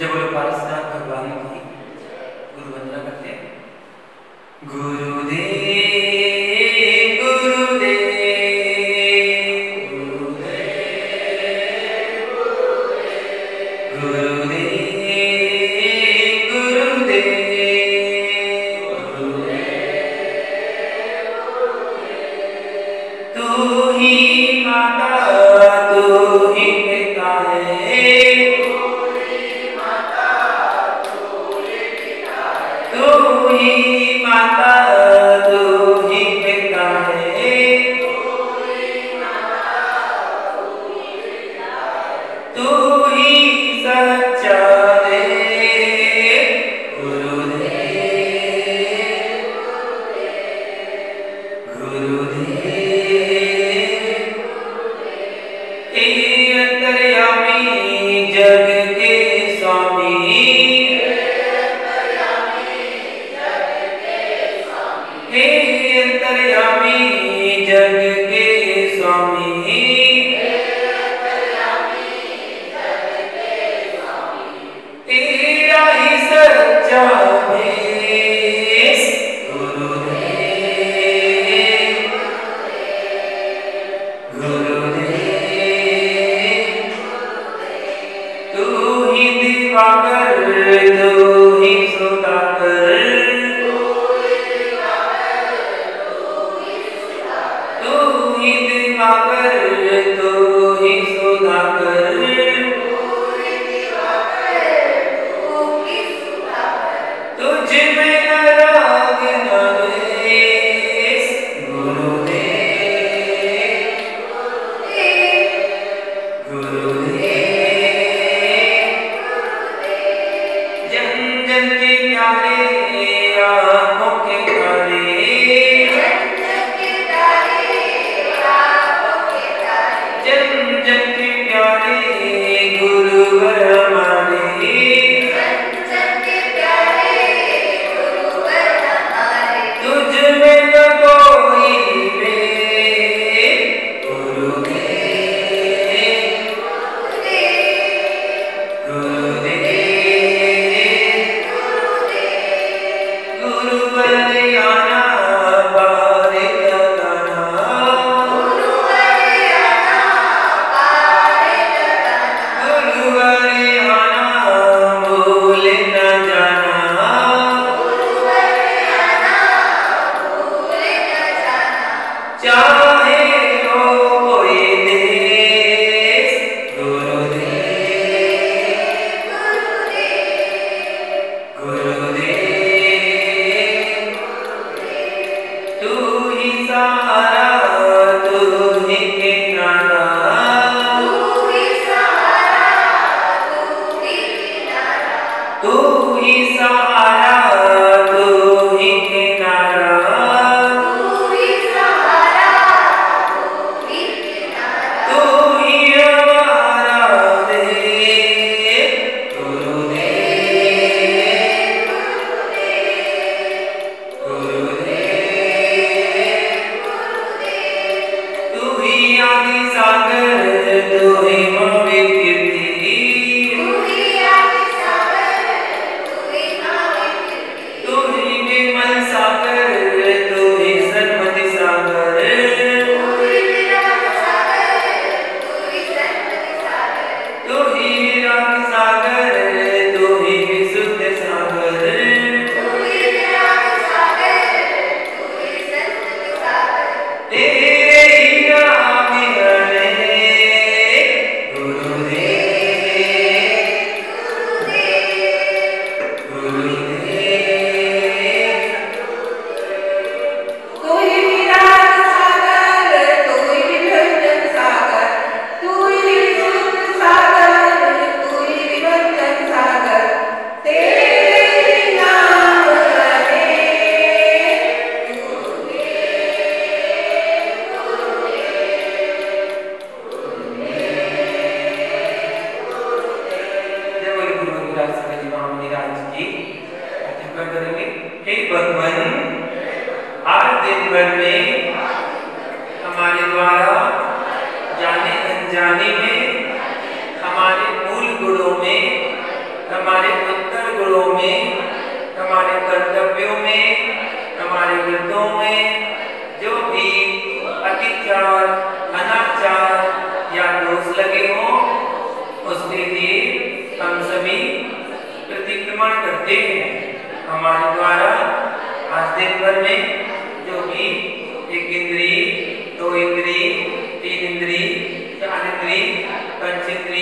जब बोलो पारसनाथ भगवान की गुरु वंदना करते हैं। गुरुदेव गुरुदेव गुरुदेव गुरुदेव गुरुदेव तू ही माता तू ही पिता है। तू ही माता तू ही पिता है। तू ही सच्चा देव गुरुदेव गुरुदेव हे अंतर्यामी जग के स्वामी। हे अंतर्यामी जग के स्वामी। तेरा ही सच्चा भेष गुरुदेव गुरुदेव तू ही दिवाकर तू ही सुधाकर। तू ही दिवाकर तू ही सुधाकर। तुझ में न राग न द्वेष गुरुदेव गुरुदेव जन जन के प्यारे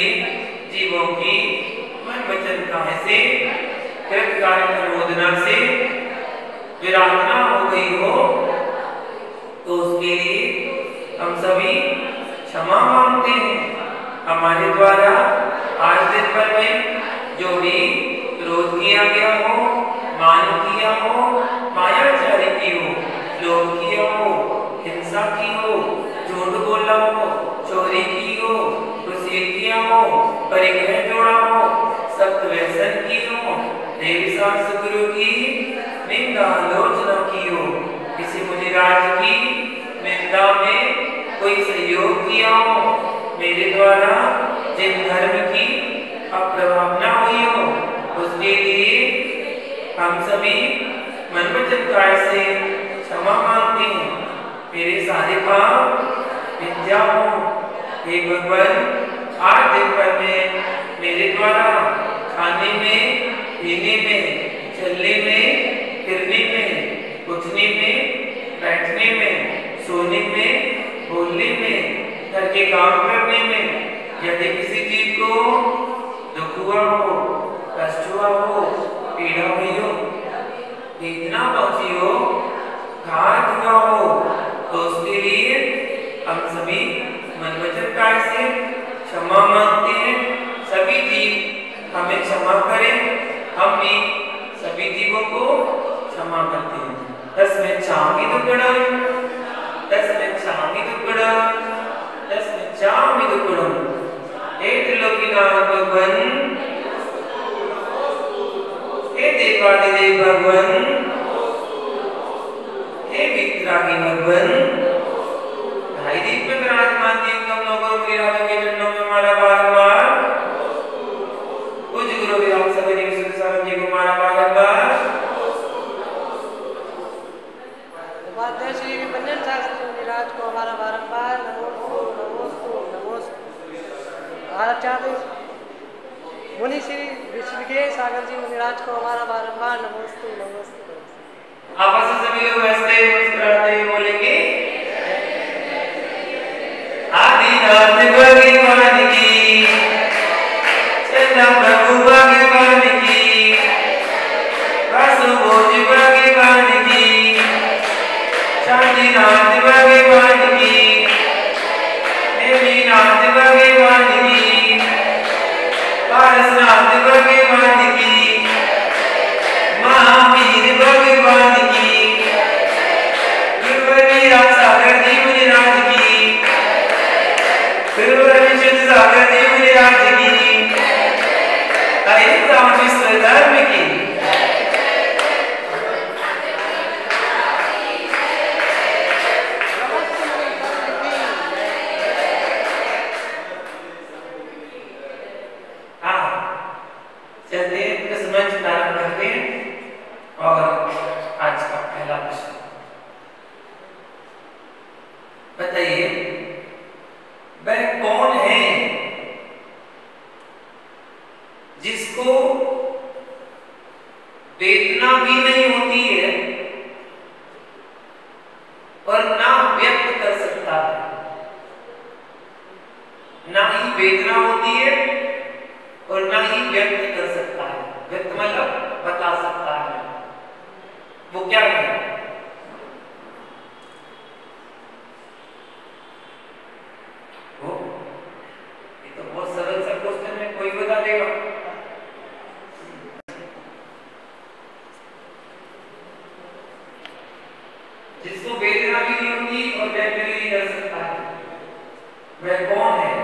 सभी जीवों की मन वचन काया से कृतकार्य अनुमोदना से विराधना हो गई हो तो उसके लिए हम सभी क्षमा मांगते हैं। हमारे द्वारा आज दिन भर में जो भी क्रोध किया गया हो, मान किया हो, मायाचारी की हो, लोभ किया हो, हिंसा की हो, झूठ बोला हो, चोरी की हो, कुसीत किया हो, परिग्रह जोड़ा हो, सख्त व्यसन की हो, देवसार सुगुरु की निंदा आलोचना की हो, किसी मुनिराज की निंदा में कोई सहयोग किया हो, मेरे द्वारा जिन धर्म की अप्रभावना हुई हो उसके लिए हम सभी मन वचन काया से क्षमा मांगते हैं। मेरे सारे पाप मिथ्या हो। हे भगवान, आज दिन भर में मेरे द्वारा खाने में, पीने में, चलने में, फिरने में, उठने में, बैठने में, सोने में, बोलने में, घर के काम करने में यदि किसी जीव को दुख हुआ हो, कष्ट हुआ हो, पीड़ा हुई हो, वेदना पहुंची हो, घात हुआ हो तो उसके लिए हम सभी मन वचन काया से क्षमा मांगते हैं। सभी जीव हमें क्षमा करें, हम भी सभी जीवों को क्षमा करते हैं। तस्मै दुक्कडम, तस्मै दुक्कडम, तस्मै दुक्कडम। हे त्रिलोकीनाथ भगवान, हे देवादिदेव भगवान, हे वितरागी भगवान, भाई दीप में विराजमान तीन कमलों को गिराजों के चरणों में हमारा बारंबार पूज्य गुरु विराम सगरी विशुद्ध सागर जी को हमारा बारंबार उपाध्याय श्री विपन्नन सागर जी मुनिराज को हमारा बारंबार नमोस्तु नमोस्तु नमोस्तु। भारत चाहते मुनि श्री ऋषिकेश सागर जी मुनिराज को हमारा बारंबार नमोस्तु नमोस्तु। आपस में सभी लोग हंसते मुस्कुराते बोलेंगे आदिनाथ भगवान की, चंदा प्रभु भगवान की, वासुभोज भगवान की, शांतिनाथ भगवान की, नेमिनाथ भगवान की, पारसनाथ भगवान की, महावीर भगवान की, गुरुवर सागर जी मुनिराज की, गुरुवर विशुद्ध सागर जी मुनिराज की, अहिंसा विश्व धर्म की। चलते इस मंच प्रारंभ करते हैं और आज का पहला प्रश्न बताइए, वह कौन है जिसको वेदना भी नहीं होती है और ना व्यक्त कर सकता है, ना ही वेदना होती है और ना ही व्यक्त कर सकता है। व्यक्त मतलब बता सकता है, वो क्या है? वो ये तो बहुत सरल सा क्वेश्चन है, कोई बता देगा? जिसको वेदना भी नहीं होती और व्यक्त भी नहीं कर सकता है, वह कौन है?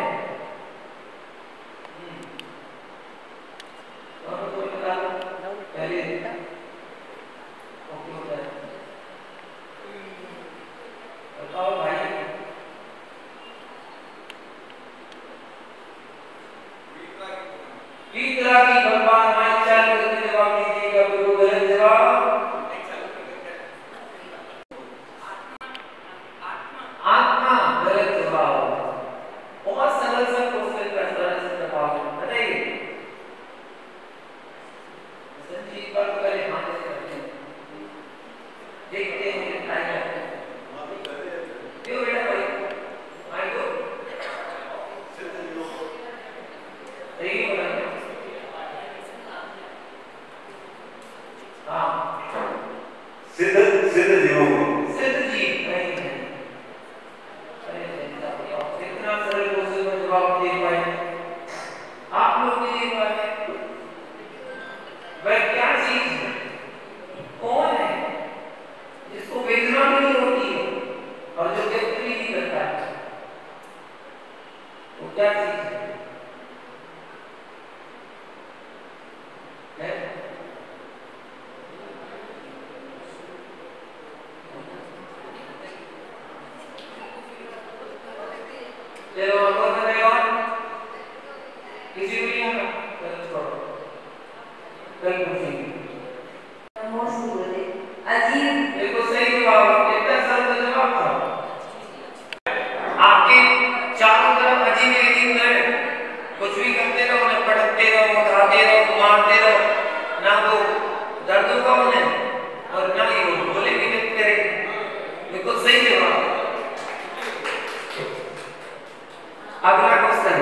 सही हो रहा है? हाँ सिद्ध जीवों को सिद्ध जीव नहीं है। इतना सरल क्वेश्चन में जवाब दे पाए आप लोग, दे पाए। वह क्या चीज है, कौन है जिसको वेदना भी नहीं होती है और जो व्यक्त भी नहीं करता है? वो क्या चीज है? चलो और किसी को नहीं आना, चलो छोड़ो, कल पूछेंगे। अजीब बिल्कुल सही जवाब, इतना सरल जवाब था। आपके चारों तरफ अजीब अजीब है, कुछ भी करते रहो, ना पटकते रहो, उठाते रहो, मारते रहो, ना वो दर्द होगा उन्हें और ना ही वो बोले भी व्यक्त करेंगे। बिल्कुल सही जवाब। अगला क्वेश्चन,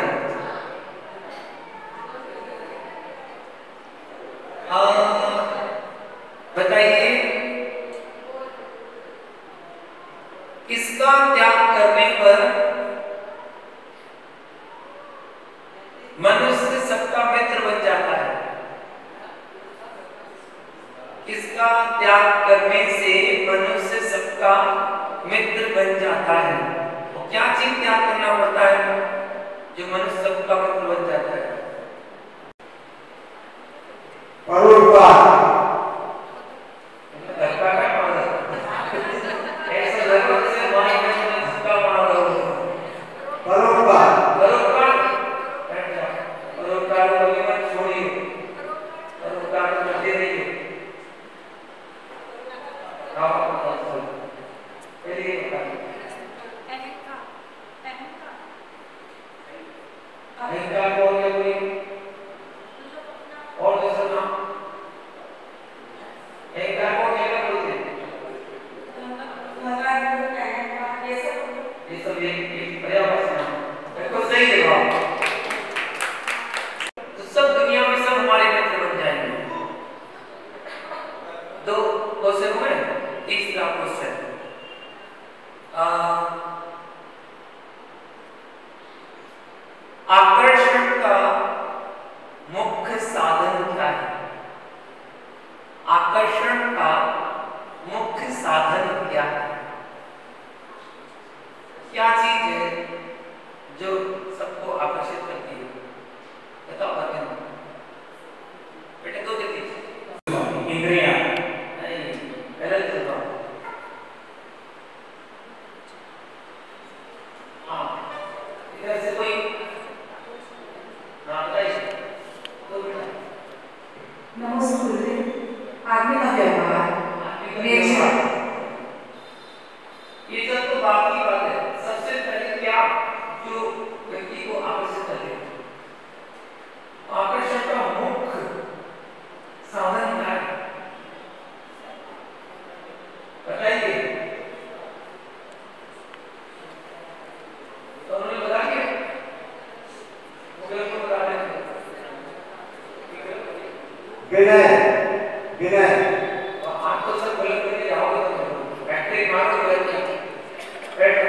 बताइए किसका त्याग करने पर मनुष्य सबका मित्र बन जाता है? किसका त्याग करने से मनुष्य सबका मित्र बन जाता है? तो क्या चीज त्याग करना पड़ता है जो मनुष्य सबका मित्र बन जाता है? परोपकार। आकर्षण का मुख्य साधन क्या है? आकर्षण का मुख्य साधन क्या है? क्या चीज है जो सबको आकर्षित करती है? बताओ बेटे, दो जल्दी। इंद्रियां। नहीं, गलत जवाब। हाँ, इधर से कोई नमस्ते। आदमी का व्यवहार, ये सब तो बात की बात है। सबसे पहले क्या जो व्यक्ति को आकर्षित करे? आकर्षण का मुख्य साधन क्या है? बताइए। तो उन्होंने बता दिया, मुझे तो बता दें। विनय, विनय। आप तो सब गलत करके जाओगे तो बैटरी मारो गलत कर। बैठो।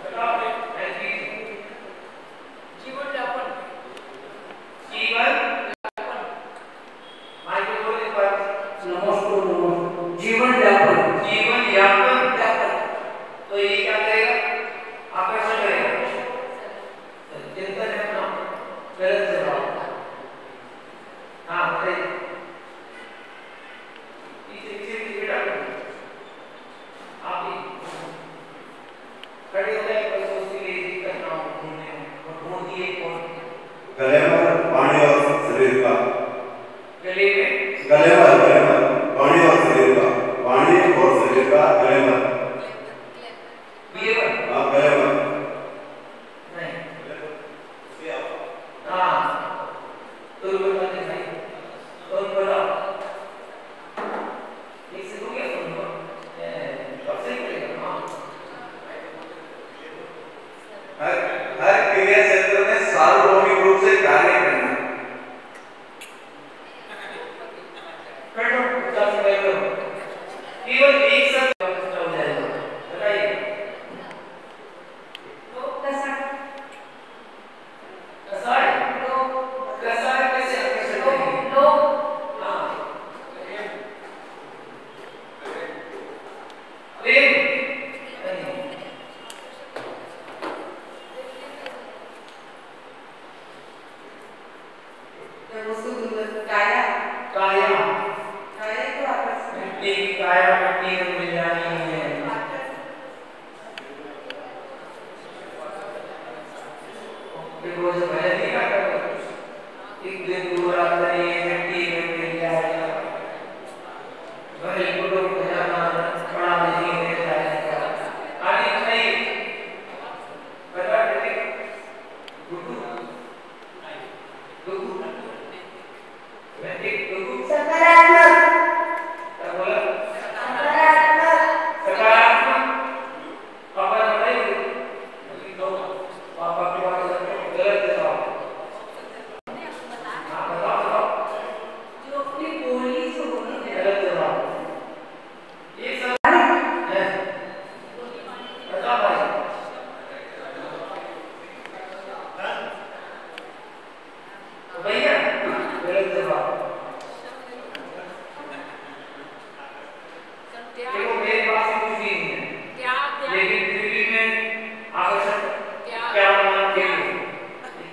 बताओ ऐसी जीवन यापन। जीवन यापन। माइक पे बोल एक बार। नमस्ते। जीवन यापन। जीवन यापन। तो ये क्या करेगा? आकर्षण करेगा। चिंतन है अपना। गलत जवाब। हाँ बताइए। गले में पानी और शरीर का। गले में गले में पानी और शरीर का। पानी और शरीर का गले में। हाँ गले में। नहीं। हाँ तो बताते हैं। तो बताओ। इससे तो क्या समझो? अब सही करेगा। हाँ। हर क्रिया क्षेत्र में सार्वभौमिक रूप से कार्य काया काया काया तो आपस में मिट्टी की काया मिट्टी में मिल जानी है। देखो जो भले नहीं करता एक दिन दूर आता है मिट्टी में मिल जाएगा भले को लोग जाना पड़ा नहीं दे जाएगा आदि नहीं बता देते गुरु गुरु मैं एक गुरु सकारात्मक क्या बोला सकारात्मक सकारात्मक पापा ने बताई तो पापा की बात गलत है हाँ बताओ जो अपनी बोली से होनी है गलत है ये सब है बता भाई तो भैया गलत है देखो मेरे पास कुछ भी नहीं है लेकिन फिर भी मैं आकर्षण क्या मानते हैं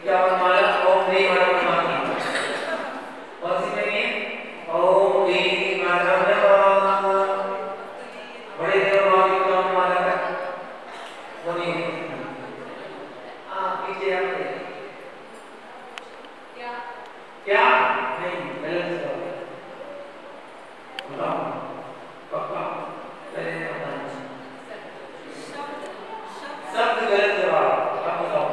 क्या माला ओम नहीं माला मानती कौन सी नहीं है ओम नहीं माला बड़े देर बाद काम माला का वो नहीं पीछे आते क्या नहीं गलत है बताओ पक्का शब्द गलत जवाब अब बताओ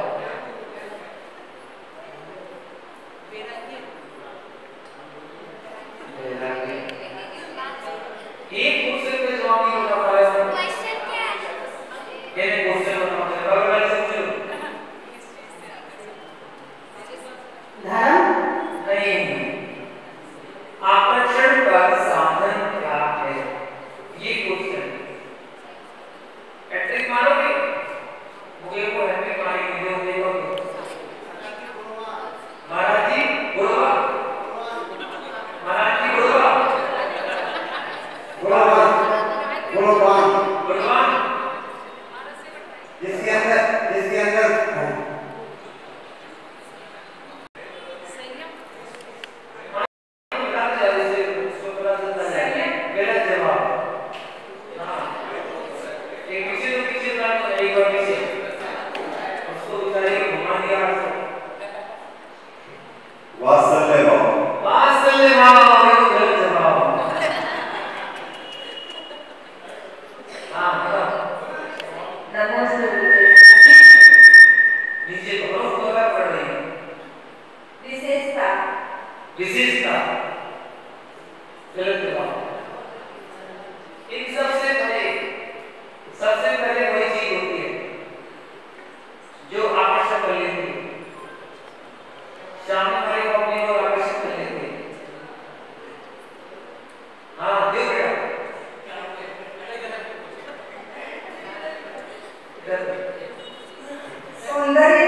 एक क्वेश्चन का जवाब नहीं बता पा रहे क्वेश्चन क्या है ये क्वेश्चन बताओ अगला सोचो धर्म नहीं आकर्षण का साधन क्या है ये क्वेश्चन हैट्रिक मारोगे मुझे को हैट्रिक मारेंगे देखो महाराज जी गुरुवा महाराज जी गुरुवा गुणवान गुरुवान जिसके अंदर वात्सल्य भाव वात्सल्य भाव बिल्कुल गलत जवाब हाँ नमोस्तुते नीचे करो तो क्या पढ़ रही है विशेषता विशेषता गलत जवाब इन सबसे पहले वही चीज होती है जो आकर्षक कर लेती है सामने वाले को अपनी ओर आकर्षित कर लेती है हाँ देख सौंदर्य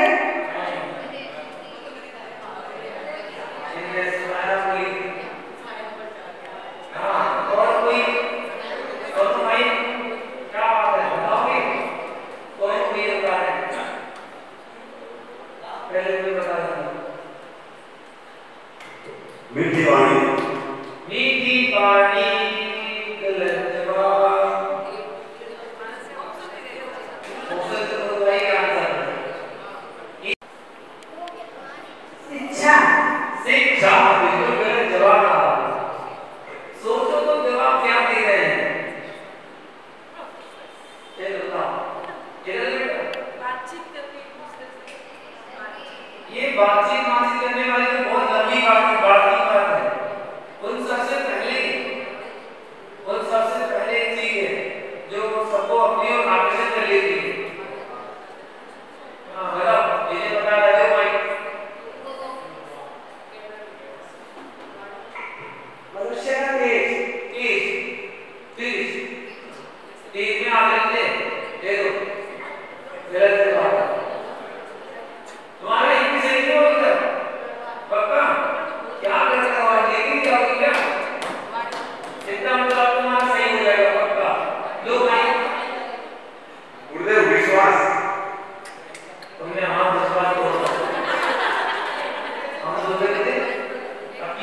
मीठी वाणी मीठी वाणी गलत जवाब शिक्षा शिक्षा बिल्कुल गलत जवाब सोचो तो जवाब क्या दे रहे हैं चलो बताओ बातचीत करके ये बातचीत करने वाली तो बहुत लंबी बात है उन सबसे पहले एक चीज है जो सबको अपनी ओर आकर्षित कर लेती है हाँ बताओ ये बता रहे हो भाई मनुष्य का तेज में आदत दे दो गलत जवाब तुम्हारा एक भी सही नहीं होगा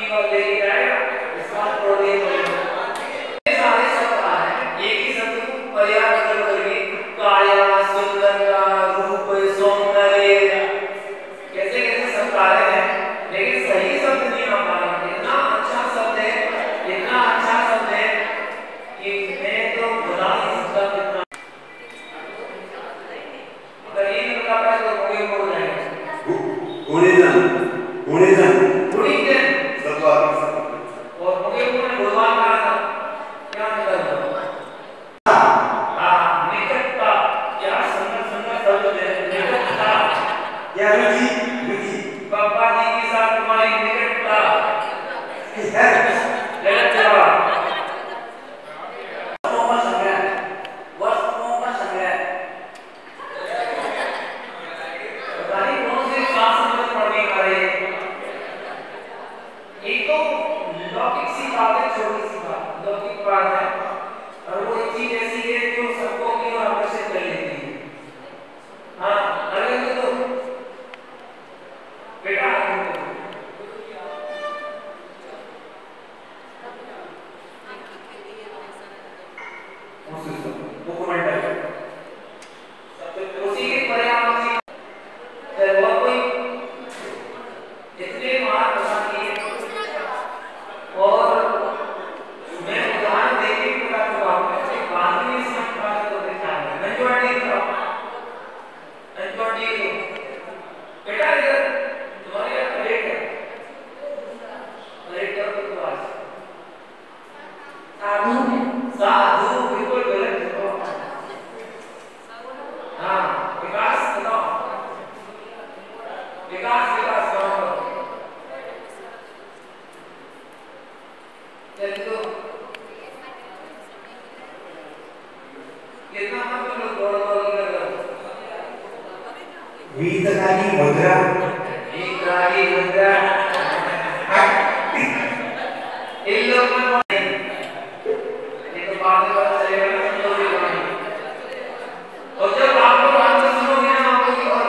को लेके जाएगा इसका प्रोडक्ट सारे शब्द आ रहे हैं एक ही शब्द को पर्याय बदल करके काया सुंदरता रूप सौंदर्य कैसे कैसे शब्द आ रहे हैं लेकिन सही शब्द नहीं आ पा रहा इतना अच्छा शब्द है कि मैं तो बता नहीं सकता कितना अगर ये नहीं बता पाए तो कोई बोल जाएगा गुणीजन और मुझे उन्होंने भगवान कहा था क्या मतलब निकटता क्या सुंदर शब्द है निकटता या रुचि पापा जी के साथ तुम्हारी निकटता गलत जवाब पता नहीं कौन से शास्त्र में पढ़ने का है एक तो लौकिक सी बात है छोटी सी बात लौकिक बात है और वो एक चीज ऐसी है जो सबको की ओर आकर्षित कर लेती है हाँ अरे तो बेटा उसी के पर्यावरण से वो कोई इतने मार बना और मैं उदाहरण देके बता चुका हूं कि बाद में इस बात को देखा है मेजॉरिटी बेटा इधर तुम्हारे यहाँ प्लेट है प्लेट करो तो आज साधु बिल्कुल गलत है हाँ विकास बताओ विकास करो चलो कितना हम लोग दौड़ कर रहे हैं वीतकाली मुद्रा इन लोग में ये तो बाद में पता चलेगा ना हम लोग भी और जब आपको बात सुनोगे ना आपको और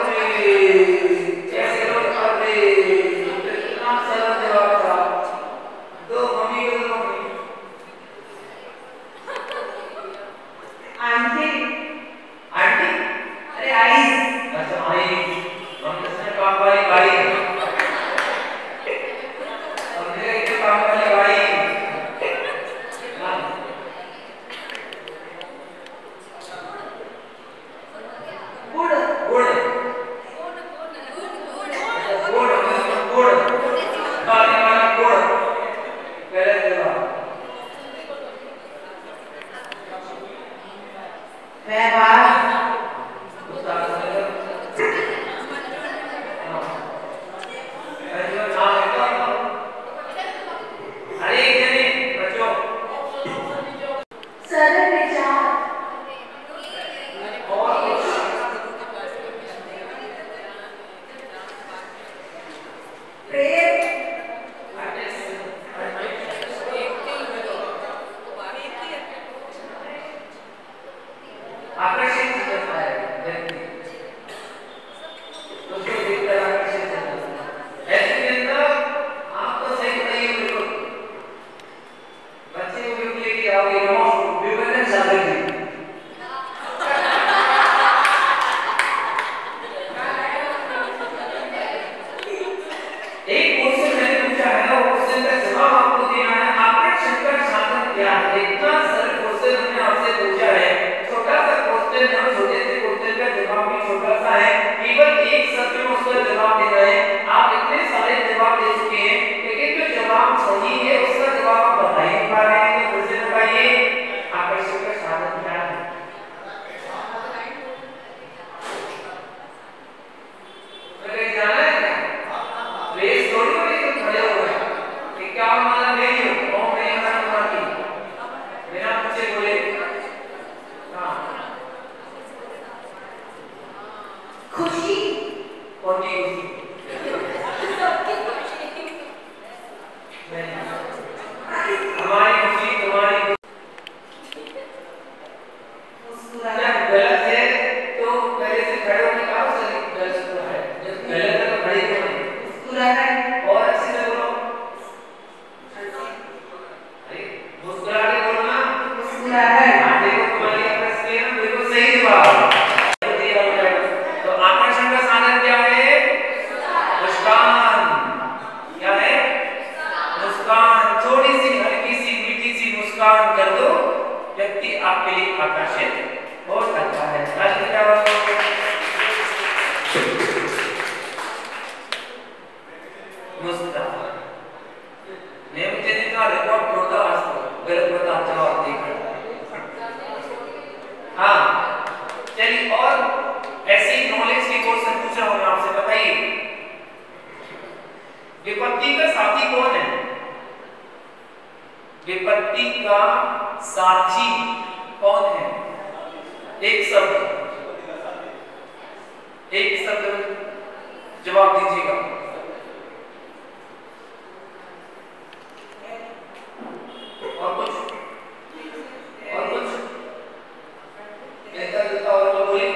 कैसे लोग करते कितना सरल जवाब था तो मम्मी को तो आंटी अरे आई अच्छा आई हम इसने काम वाली भाई और मेरे एक काम वाली भाई आकर्षित हो सकता है। ताली बजाओ। मुस्कुराओ। मैं मुझे इतना रिकॉर्ड होता आज तो गलत बता जवाब देकर। हाँ चलिए, और ऐसी नॉलेज के क्वेश्चन पूछ रहा हूं मैं आपसे, बताइए विपत्ति का साथी कौन है? विपत्ति का साथी कौन है? एक शब्द जवाब दीजिएगा। और कुछ और बोलिए।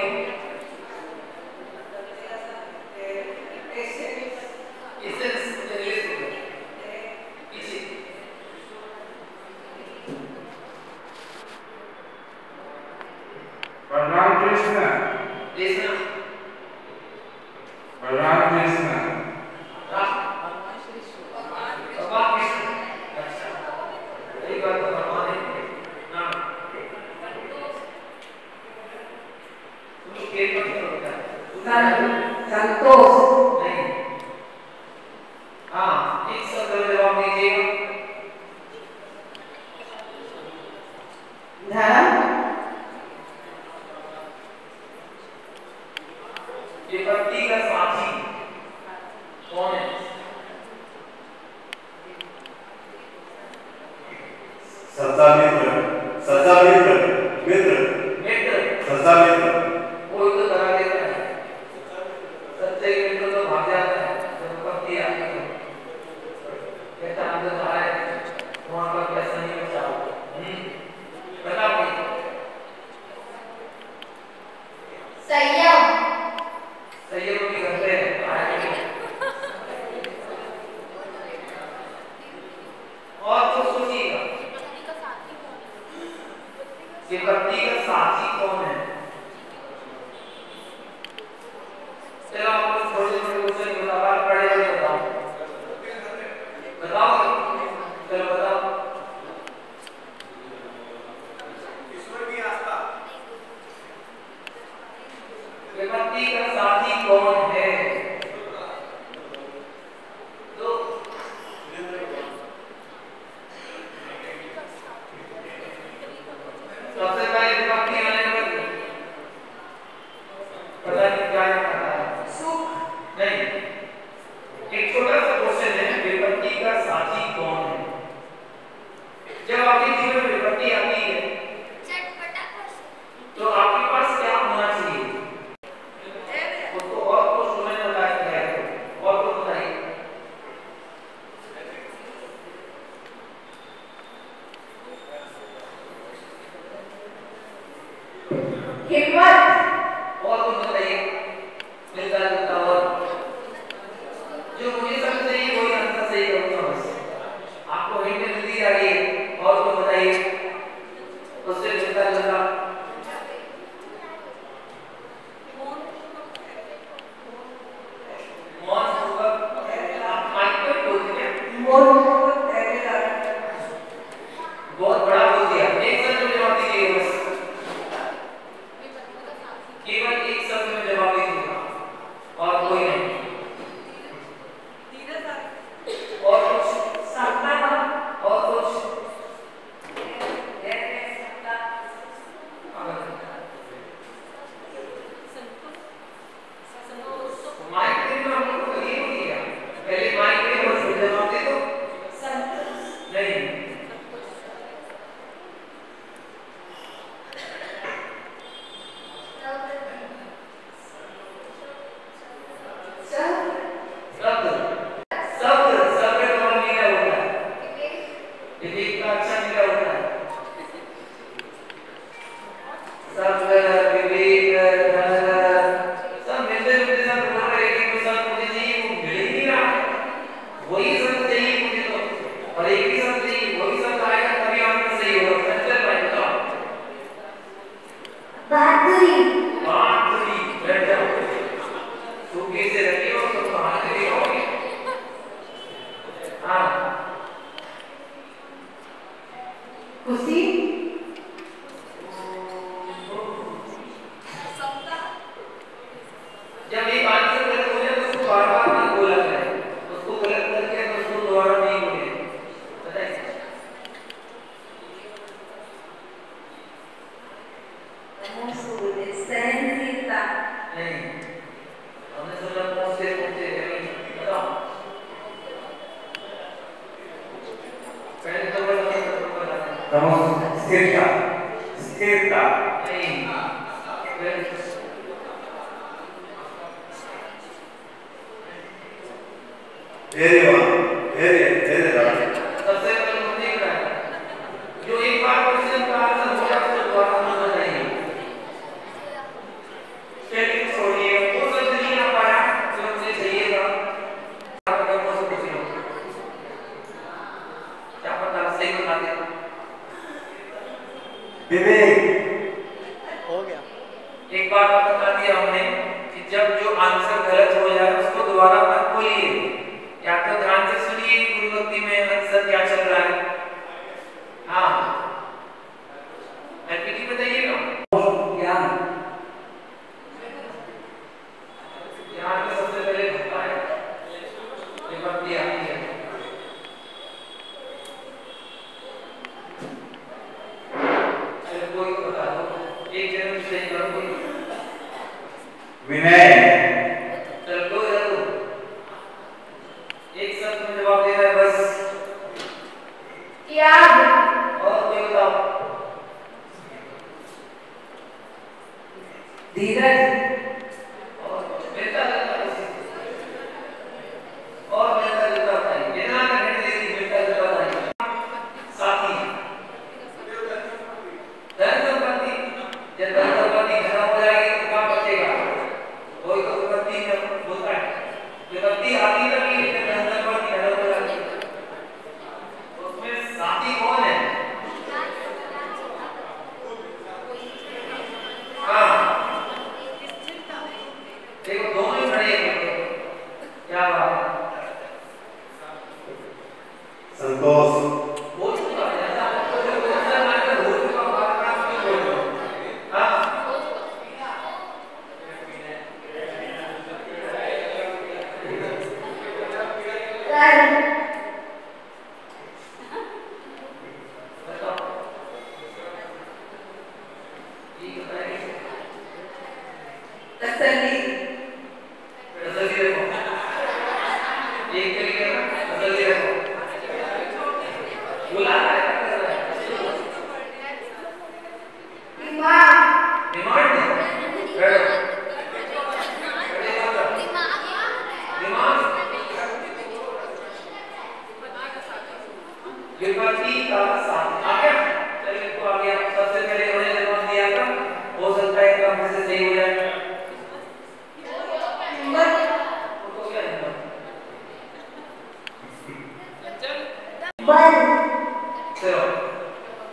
विपत्ति का साथी कौन है? सच्चा मित्र, सच्चा मित्र, मित्र, सच्चा मित्र। कोई तो धरा देता है, सच्चे मित्र तो भाग जाता है जब विपत्ति आती है। कहता हम तो धरा है, वहाँ पर पैसा नहीं बचाओ। बता भाई। संयम की करते हैं। और कुछ सोचिएगा। स्थिरता स्थिरता सबसे पहले मुझे जो एक बार क्वेश्चन का आंसर हो जाए तो दोबारा नहीं बताइए। चलिए छोड़िए, वो सब नहीं आ पाया जो मुझे चाहिए था। आप लोगों से पूछ लो, क्या पता सही बता दिया। हो गया। एक बार बता दिया हमने कि जब जो आंसर गलत हो जाए उसको दोबारा मत बोलिए, या तो ध्यान से सुनिए गुरु भक्ति में आंसर क्या चल रहा है। हाँ एलपीटी बताइएगा। यहाँ पे सबसे पहले होता है ये भक्ति आती है। चलो कोई को बता दो, एक जन सही करो कोई। विनय। चलो दो एक शब्द में जवाब दे रहा है बस। त्याग। और कोई बताओ। धीरज। और मिलता जुलता और मिलता जुलता है, बिना कहने दे मिलता जुलता है। साथी धन संपत्ति, जब धन संपत्ति खत्म हो जाएगी तो क्या बचेगा? कोई तो विपत्ति होता है, विपत्ति आती रहेगी लेकिन धन संपत्ति खत्म हो जाती है। उसमें साथी कौन है? हाँ देखो दोनों ही खड़े हैं, क्या बात है। संतोष। हो चुका है ऐसा हो चुका बात का क्यों बोल रहे हो? हाँ बताओ ये बताइए। तसल्ली। तसल्ली रखो, एक तरीके का तसल्ली रखो। बुला रहा है क्या कर रहा है? दिमाग। डिमांड बैठो दिमाग विपत्ति का साथ आ गया। चलिए तो आ गया। सबसे पहले उन्हें जवाब दिया था, हो सकता है कम से सही हो जाए। तो क्या है बल। चलो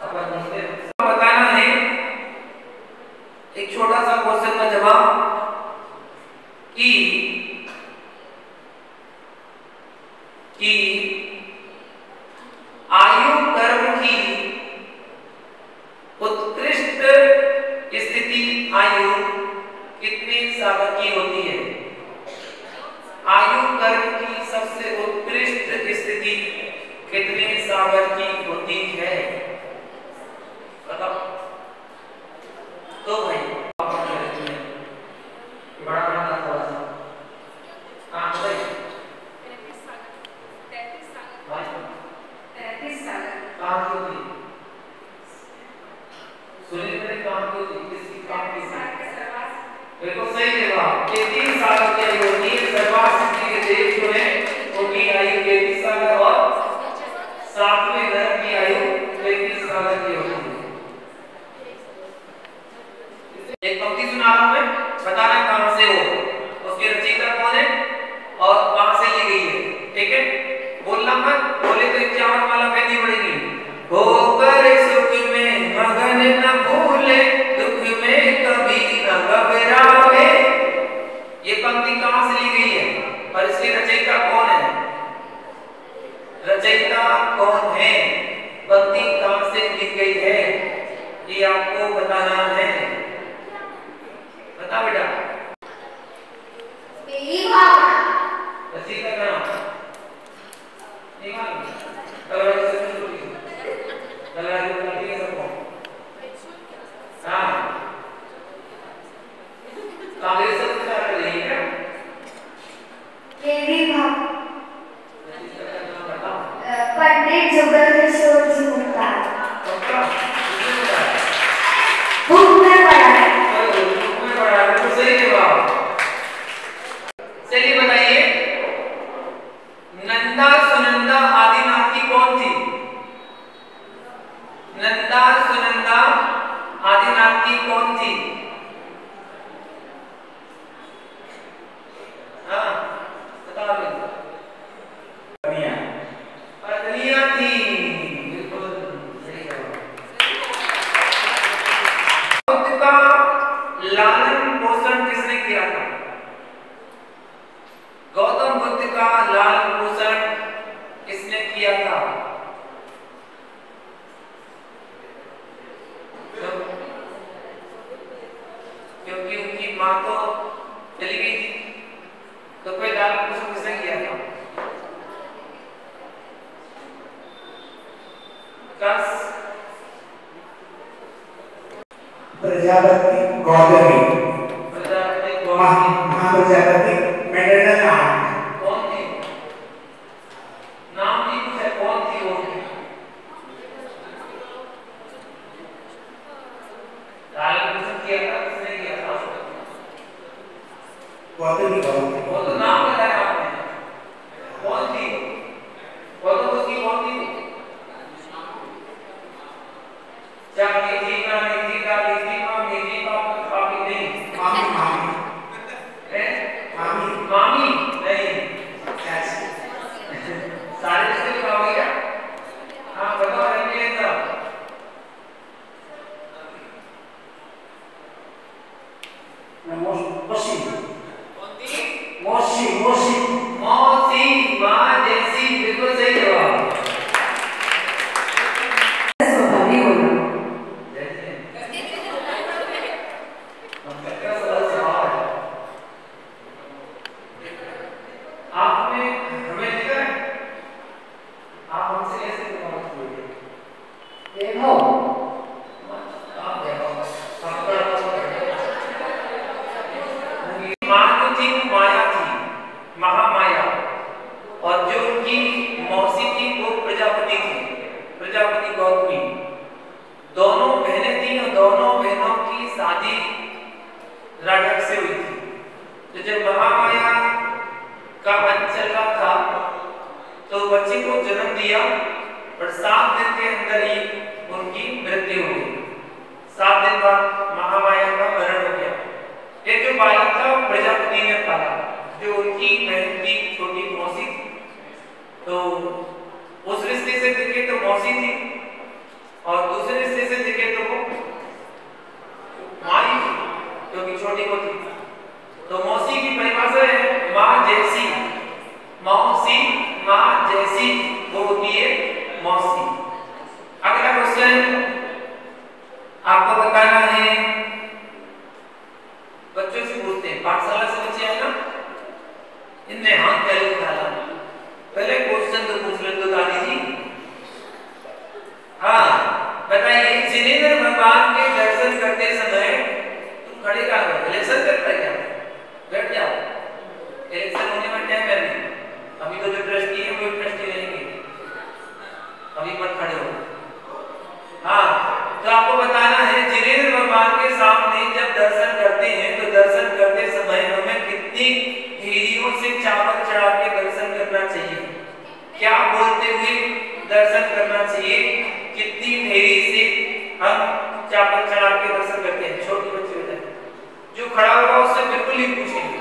अपन पूछते हैं। बताना है एक छोटा सा क्वेश्चन का जवाब कि आयु कर्म की उत्कृष्ट स्थिति आयु कितने साल की होती है? आयु कर्म की सबसे उत्कृष्ट स्थिति कितने साल की होती है? बताओ तो भाई बड़ा बड़ा थोड़ा सा। हाँ बताइए। 33 साल। काम क्यों थी? सुनिए मैंने काम क्यों थी? किसकी काम की थी? बिल्कुल सही जवाब। 33 साल की आयु होती है। सर्वासिद्धि के देश जो है उनकी आयु 33 साल है और सातवें नर की आयु 33 साल की होती है। एक पंक्ति सुना रहा हूं मैं, बताना कहां से हो, उसके रचयिता कौन है और कहां से ली गई है। ठीक है, बोलना मत, बोले तो 51 वाला कहनी पड़ेगी। होकर सुख में मगन न भूले, दुख में कभी न घबरावे। ये पंक्ति कहां से ली गई है और इसके रचयिता कौन है? रचयिता कौन है, पंक्ति कहां से ली गई है, ये आपको बताना है। बता बेटा। मेरी भावना। रचयिता का नाम नहीं मालूम? कलवारी से शुरू की, कलवारी बताती है सबको। हाँ कांग्रेस से स्टार्ट कर रही है क्या? मेरी भावना। रचयिता का नाम बताओ। पंडित जुगल किशोर जी मुक्तार। पता? किसने बताया? बुक में पढ़ा है। बुक में पढ़ा है, तो सही जवाब। चलिए बताइए, नंदा सुनंदा आदि नाती कौन थी? नंदा सुनंदा आदि नाती कौन थी? हाँ बता दो। पत्नियां थी, बिल्कुल सही जवाब। बुद्ध का लालन पोषण किसने किया था? गौतम बुद्ध का लालन पोषण किसने किया था? क्योंकि उनकी मां तो चली गई थी, तो कोई लालन पोषण किसने किया था? प्रजापति गौतमी, महाप्रजापति मैटरनल आंट कौन थी? नाम नहीं पूछा, कौन थी वो? लालन पोषण किया था, किसने किया था? गौतमी वो तो नाम बताया आपने, कौन थी? गौतम बुद्ध की कौन थी? क्या मेघी का मेघी का मेघी का मेघी का काफी नहीं? मामी मामी है? मामी मामी नहीं, चाची सारे इसके क्या हो गया? हाँ बताओ रंगे सब। मौसी कौन थी? मौसी मौसी मौसी, माँ जैसी, बिल्कुल सही जवाब। आपने हमें देखा है? आप हमसे कैसे बात करोगे? देखो आप देखो माँ जो थी वो माया थी, महामाया, और जो उनकी मौसी थी वो प्रजापति थी, प्रजापति गौतमी। दोनों बहनें थी और दोनों बहनों की शादी राजक से हुई थी। तो जब महामाया का वंश चल रहा था तो बच्चे को जन्म दिया और 7 दिन के अंदर ही उनकी मृत्यु हो गई। 7 दिन बाद महामाया का मरण हो गया। ये जो बालक था प्रजापति ने पाला, जो उनकी बहन की छोटी मौसी थी। तो उस रिश्ते से देखे तो मौसी थी और दूसरे रिश्ते से देखे तो वो माई थी, क्योंकि छोटी को थी। तो मौसी की परिभाषा है माँ जैसी, मौसी माँ जैसी, वो होती है मौसी। अगला क्वेश्चन आपको बताना है, बच्चों से पूछते हैं, पाठशाला से बच्चे आए ना, इनने हाथ पहले उठाया, पहले क्वेश्चन तो पूछ ले तो दादी जी। हाँ बताइए, जिनेंद्र भगवान के दर्शन करते समय तुम खड़े कहाँ हो? इलेक्शन करता है क्या? बैठ जाओ, इलेक्शन होने में टाइम है नहीं। अभी तो जो ट्रस्टी है वो ट्रस्टी रहेंगे, अभी मत खड़े हो। हाँ तो आपको बताना है, जिनेंद्र भगवान के सामने जब दर्शन करते हैं तो दर्शन करते समय हमें कितनी ढेरियों से चावल चढ़ा के दर्शन करना चाहिए? क्या बोलते हुए दर्शन करना चाहिए? कितनी ढेरी से हम चावल चढ़ा के दर्शन करते हैं? छोटे बच्चे बताएं, जो खड़ा होगा उससे बिल्कुल ही पूछेंगे,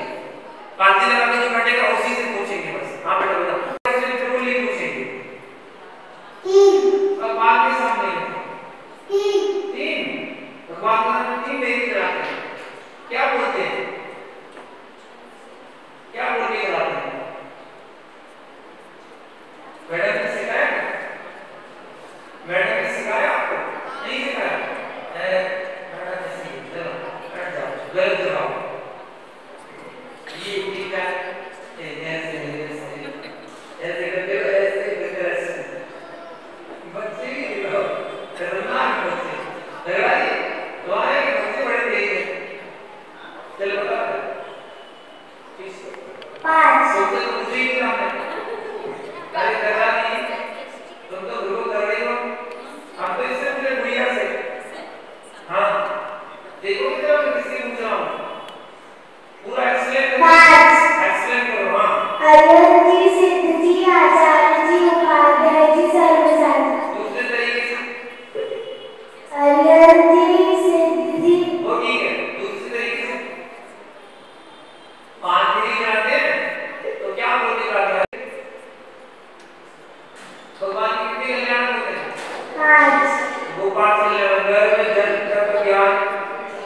पाती लगा के जो बैठेगा उसी से पूछेंगे बस। हाँ बेटा बताओ, इससे बिल्कुल ही पूछेंगे। 3 भगवान के सामने 3 भगवान का नाम 3 ढेरी चढ़ाते हैं, क्या बोलते हैं? क्या बोल के चढ़ाते हैं? मैडम ने सिखाया? मैडम ने सिखाया आपको? नहीं सिखाया? मैडम ने सिखाया, चलो बैठ जाओ, गलत जवाब। ये ठीक है, ऐसे ऐसे करते हो, ऐसे बच्चे भी देखो, खतरनाक बच्चे लग रहा है तुम्हारे बच्चे बड़े तेज हैं। चलो बता 5 सोचो तो मुझे ही नाम है, अरे दादा नहीं गोपाल कल्याण गर्भ जन तप ज्ञान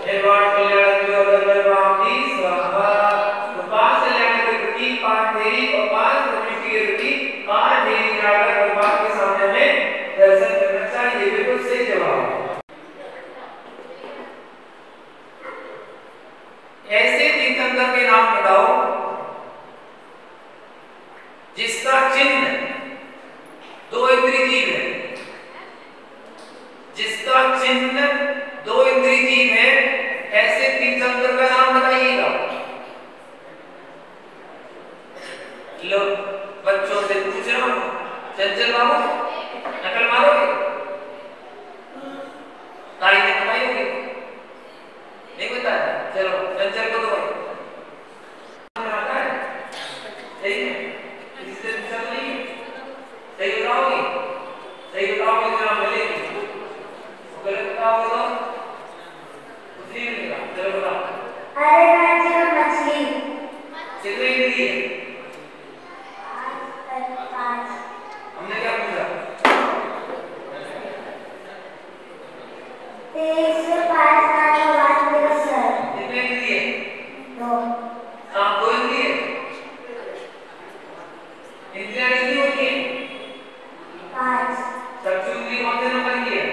निर्वाण कल्याण द्योदर्भावती स्वाहा। गोपाल कल्याण के प्रति पांच फेरी और पांच प्रविष्टि के प्रति पांच फेरी जाकर भगवान के सामने में दर्शन करना चाहिए। बिल्कुल सही जवाब। ऐसे तीर्थंकर के नाम बताओ जिसका चिन्ह दो इंद्रिय जीव है, जिसका चिन्ह दो इंद्रिय जीव है, ऐसे तीर्थंकर का नाम बताइएगा। लो बच्चों से पूछ रहा हूं, चंचल बाबू नकल मारोगे? ताई ने बताई होगी, नहीं बताया? चलो चंचल को दो आता है, सही है? इससे पूछा नहीं है? सही बताओगे? सही बताओगे तो नाम मिलेगी, गलत बताओगे तो कुछ नहीं मिलेगा। चलो बताओ। हरे राज्य में मछली कितने इंद्रिय है? पाँच। हमने क्या पूछा? 23 में 5 साल का बाद मेरा सर। कितने इंद्रिय है? 2। सांप दो इंद्रिय है? इंद्रियां कितनी होती हैं? 5। चक्षु इंद्रिय कौन से नंबर की है?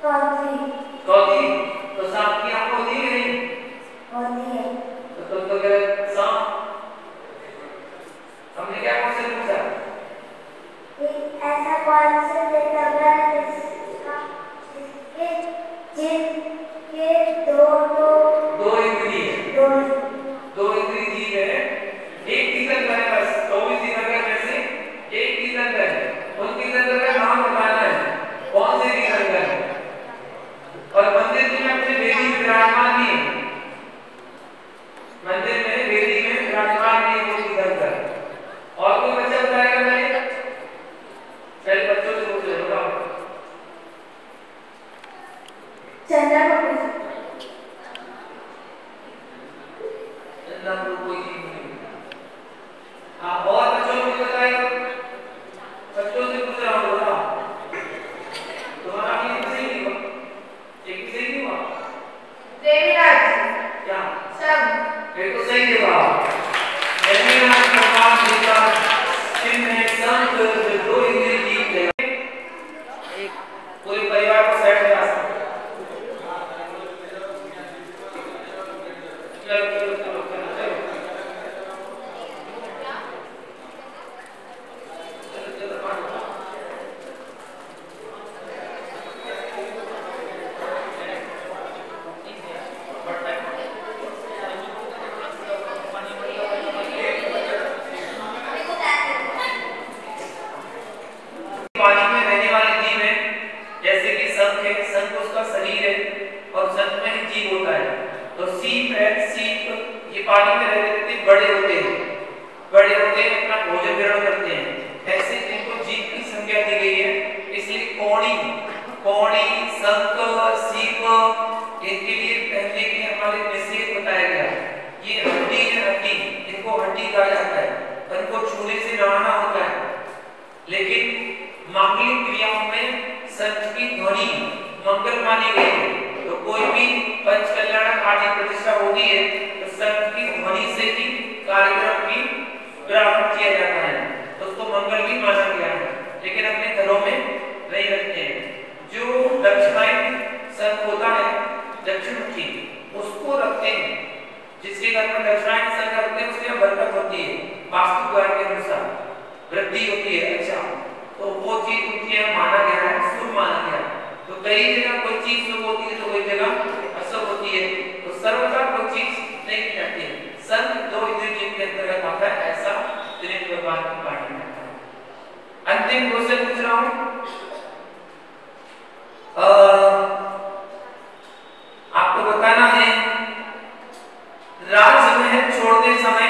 चौथी। तो सांप की आंख होती है कि नहीं? होती है। तो क्या सांप? हमने क्या क्वेश्चन पूछा? ऐसा कौन सा तीर्थंकर है जिसके जिनके दो इंद्रिय है। दो इंद्रिय जीव है। एक तीर्थंकर है, बस 24 तीर्थंकर में से एक तीर्थंकर है। उन तीर्थंकर का नाम बताना है, कौन से तीर्थंकर है। और मंदिर में अपने वेदी में विराजमान नहीं है, मंदिर में वेदी में विराजमान नहीं है वो तीर्थंकर। और कोई बच्चा बताएगा? मैंने पहले बच्चों से पूछ रहे हो। चंद्रप्रभु। चंद्रप्रभु कोई चीज नहीं। हाँ, और बच्चों को बताएगा? बच्चों से पूछ रहा हूँ, बताओ तुम्हारा भी सही नहीं हुआ? एक भी सही नहीं हुआ? देवीराज। क्या? सब। बिल्कुल सही जवाब। देवीराज भगवान जी का चिन्ह है संत, जो दो इंद्रिय जीव है। पूरे परिवार को साइड में रख सकते। पानी में रहने वाले जीव हैं, जैसे कि शंख है, शंख उसका शरीर है और शंख में ही जीव होता है। तो सीप है, सीप ये पानी में रहते बड़े होते हैं, अपना भोजन ग्रहण करते हैं। ऐसे इनको जीव की संज्ञा दी गई है। इसलिए कौड़ी, शंख, सीप इनके लिए पहनने के लिए हमारे निषेध बताया गया है। ये हड्डी है, हड्डी, इनको हड्डी कहा जाता है और इनको छूने से नहाना होता है। लेकिन मांगलिक क्रियाओं में शंख की ध्वनि मंगल मानी गई है। तो कोई भी पंच कल्याण आदि प्रतिष्ठा होती है तो शंख की ध्वनि से ही कार्यक्रम की प्रारंभ किया जाता है, तो उसको मंगल भी माना गया है। लेकिन अपने घरों में नहीं रखते हैं। जो दक्षिणायन शंख होता है, दक्षिणमुखी, उसको रखते हैं। जिसके घर में दक्षिणायन शंख रखते हैं उसमें बरकत होती है, वास्तु ज्ञान के अनुसार वृद्धि होती है। अच्छा, तो वो चीज उनके यहाँ माना गया है, शुभ माना गया है। तो कई जगह कोई चीज शुभ होती है तो कोई जगह अशुभ होती है। तो सर्वथा कोई चीज नहीं की जाती है। शंख दो इंद्रिय जीव के अंतर्गत आता है, ऐसा त्रिनेत्र भगवान की पाठ में आता है। अंतिम क्वेश्चन पूछ रहा हूं, आपको बताना है राजमहल छोड़ते समय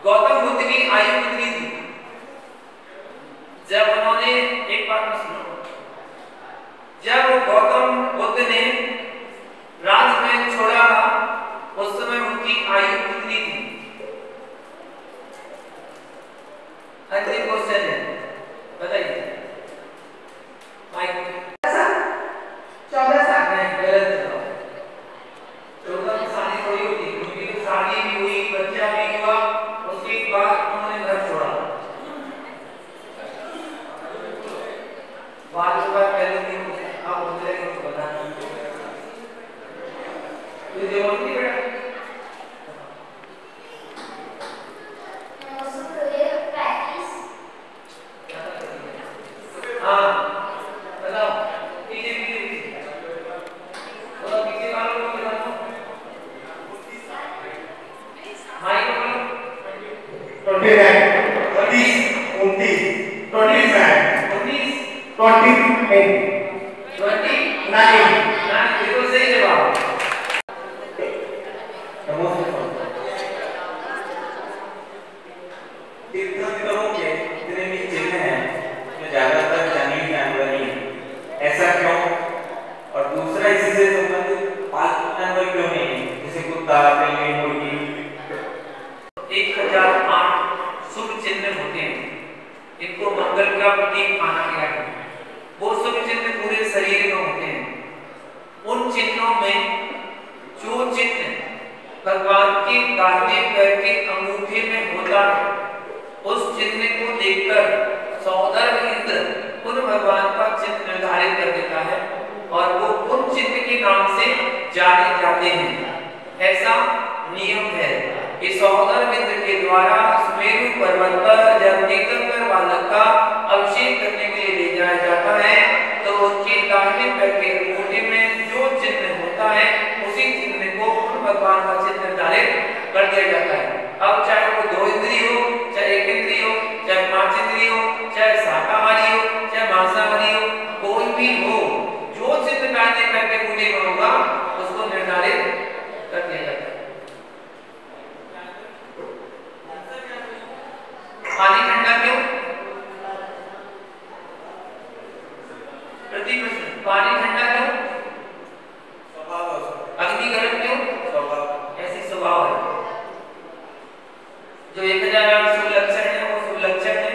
गौतम बुद्ध की आयु कितनी थी? जब उन्होंने, एक बात में सुनो, जब गौतम बुद्ध ने राजमहल छोड़ा उस समय उनकी आयु कितनी थी? अंतिम क्वेश्चन तीर्थंकरों के जितने भी चिन्ह हैं जो ज्यादातर जंगली जानवर ही हैं, ऐसा क्यों? और दूसरा इसी से संबंधित पालतू जानवर क्यों नहीं है, जैसे कुत्ता, बिल्ली, मुर्गी? 1008 शुभ चिन्ह होते हैं, इनको मंगल का प्रतीक माना गया है। वो शुभ चिन्ह पूरे शरीर में होते हैं। उन चिन्हों में जो चिन्ह भगवान के दाहिने पैर के अंगूठे में होता है, उस चिन्ह को देखकर सौदर्भ इंद्र उन भगवान का चिन्ह निर्धारित कर देता है और वो उन चिन्ह के नाम से जाने जाते हैं। ऐसा नियम है कि सौदर्भ इंद्र के द्वारा सुमेरु पर्वत पर जब तीर्थंकर बालक का अभिषेक करने के लिए ले जाया जाता है, तो उनके दाहिने पैर के अंगूठे में जो चिन्ह होता है, उसी चिन्ह को उन भगवान का चिन्ह निर्धारित कर दिया जाता है। अब चाहे वो 2 इंद्रिय हो, चाहे 1 इंद्रिय हो, चाहे 5 इंद्रिय हो, चाहे शाकाहारी हो, चाहे मांसाहारी हो, कोई भी हो, जो चिन्ह दाहिने पैर के अंगूठे में होगा उसको निर्धारित कर दिया जाता है। पानी ठंडा क्यों? पानी ठंडा क्यों? स्वभाव। अग्नि गर्म क्यों? स्वभाव। ऐसी स्वभाव है। जो 1008 शुभ लक्षण है वो शुभ लक्षण है।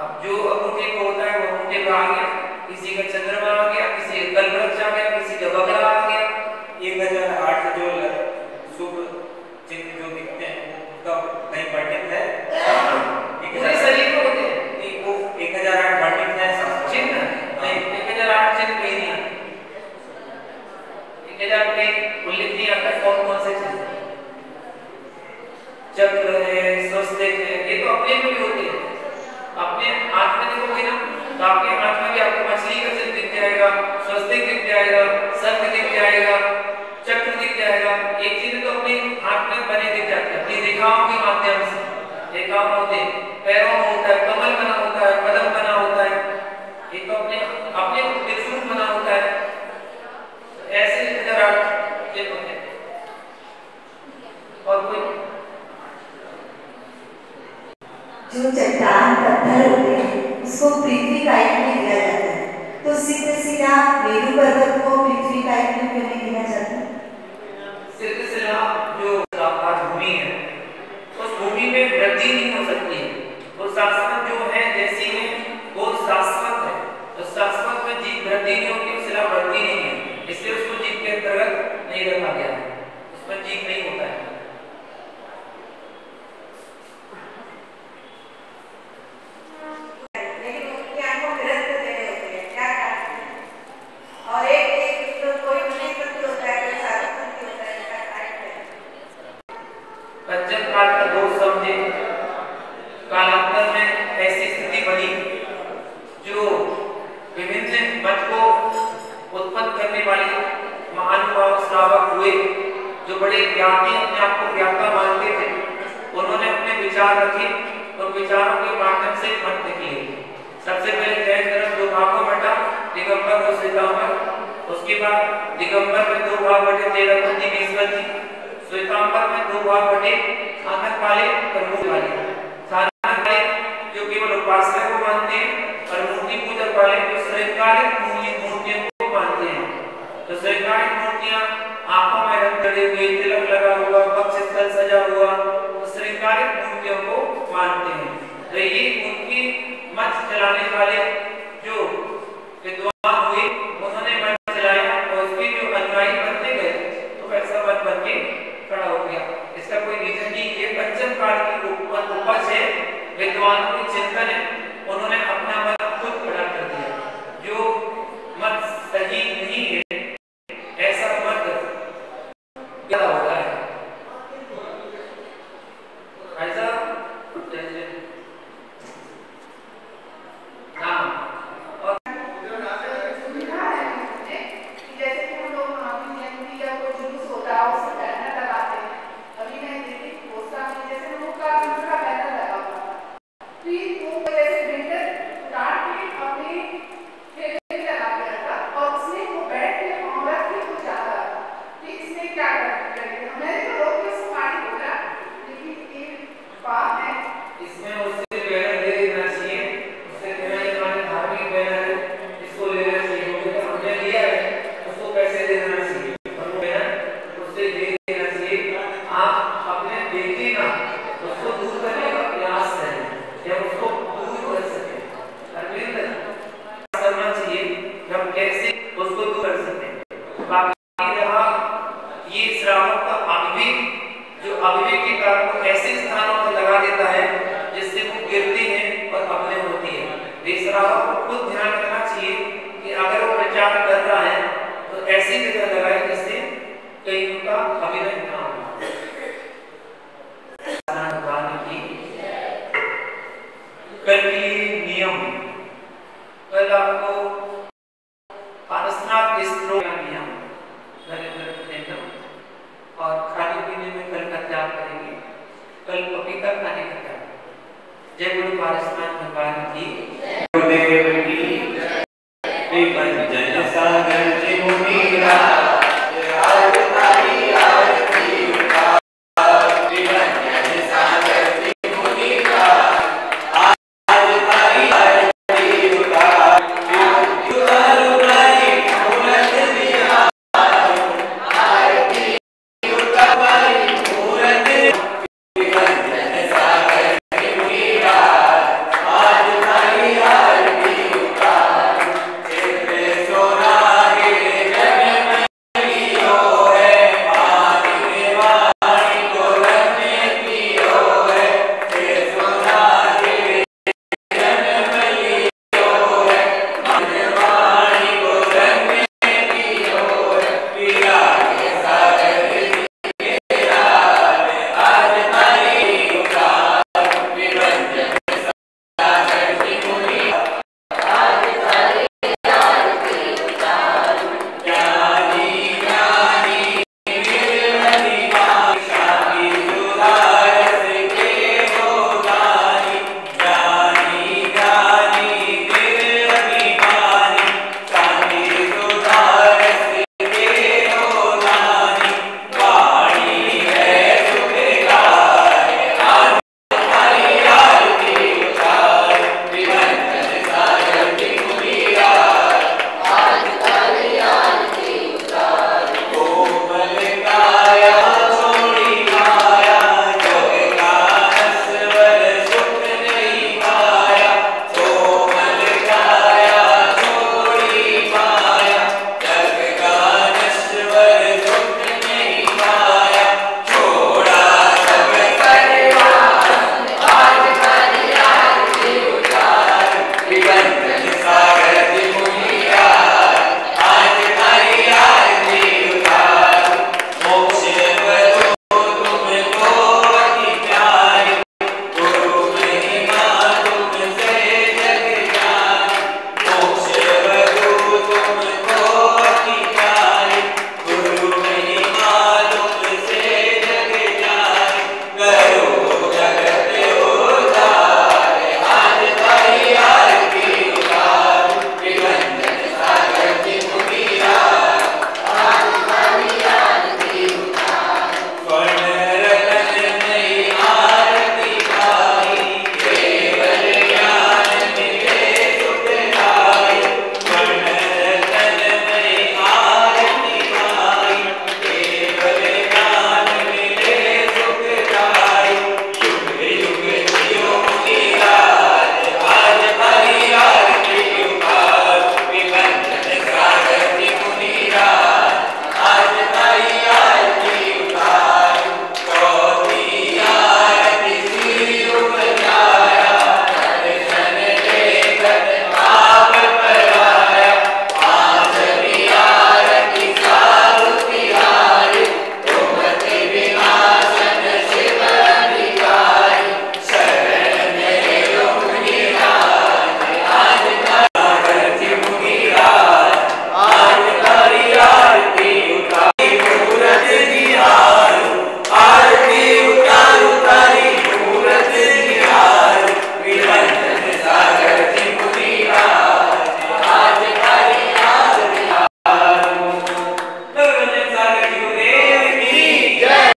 अब जो अंगूठे को होता है वो अंगूठे पे आ गया, किसी का चंद्रमा आ गया, किसी का कलवृक्ष आ गया, किसी का बगला आ गया। 1008 जो शुभ चिन्ह जो दिखते हैं उनका कहीं वर्णित है? पूरे शरीर में होते हैं। नहीं, वो 1008 वर्णित है चिन्ह नहीं, 1008 चिन्ह कहीं नहीं आते। 1008 में उल्लेख नहीं आता कौन कौन से चिन्ह? चक्र है, स्वस्तिक है, ये तो अपने में भी होते हैं। अपने हाथ में देखोगे ना, तो आपके हाथ में भी आपको मछली का चिन्ह दिख जाएगा, स्वस्तिक दिख जाएगा, शंख दिख जाएगा, चक्र दिख जाएगा। एक चिन्ह तो अपने हाथ में बने दिख जाते हैं, अपनी रेखाओं के माध्यम से। रेखाओं होते हैं, पैरों में होता है, कमल बना होता है, पद्म बना होता है, ये तो अपने अपने त्रिशूल बना होता है। ऐसे 1008 चिन्ह होते हैं। और कोई जो चट्टान पत्थर होते हैं उसको पृथ्वी काइट में दिया जाता है, तो सिद्धशिला मेरु पर्वत को पृथ्वी काइट में क्यों नहीं दिया जाता? सिद्धशिला जो आकाश भूमि है, उस भूमि में वृद्धि नहीं हो सकती है। वो शाश्वत जो है जैसी है वो शाश्वत है, तो शाश्वत में जीव वृद्धि नहीं होती, शिला वृद्धि नहीं है, इसलिए उसको जीव के अंतर्गत नहीं रखा गया है, उसमें जीव नहीं होता है। कालांतर में ऐसी स्थिति बनी जो विभिन्न मत को उत्पन्न करने वाले महानुभाव श्रावक हुए, जो बड़े ज्ञानी अपने आप को ज्ञाता मानते थे। उन्होंने अपने विचार रखे, उन विचारों के माध्यम से मत निकले। सबसे पहले जैन धर्म 2 भागों में बटा, दिगंबर और श्वेतांबर। उसके बाद दिगंबर में 2 भाग बटे, 13 20 श्वेतांबर में 2 भाग बटे, आनंद वाले और मूल वाले। जो केवल उपासना को मानते हैं और मूर्ति पूजक वाले जो श्रृंगारिक मूर्तियों को मानते हैं। तो श्रृंगारिक मूर्तियां आंखों में रंग चढ़े हुए, तिलक लगा हुआ, वक्ष स्थल सजा हुआ, तो श्रृंगारिक मूर्तियों को मानते हैं। तो ये उनकी मत चलाने वाले जो विद्वान हुए उन्होंने मत चलाया और उसके जो अनुयायी बनते गए तो वैसा मत बन के खड़ा हो गया। इसका कोई रीजन नहीं, ये पंचम काल की उपज है, विद्वानों के चिंतन है, उन्होंने अपना मत खुद खड़ा कर दिया। जो मत सही नहीं है ऐसा मत क्या होता है ऐसा हाँ। और जैसे कि हम लोग या कोई जुलूस होता है उससे बैनर लगाते हैं। अभी मैं देखी पोस्टर में जैसे लोग का बैनर लगा हुआ कल के लिए नियम, कल आपको पारसनाथ स्त्रोत का नियम और खाने पीने में कल का त्याग करेंगे। कल पपीता खाने का त्याग। जय गुरु पारसनाथ भगवान की।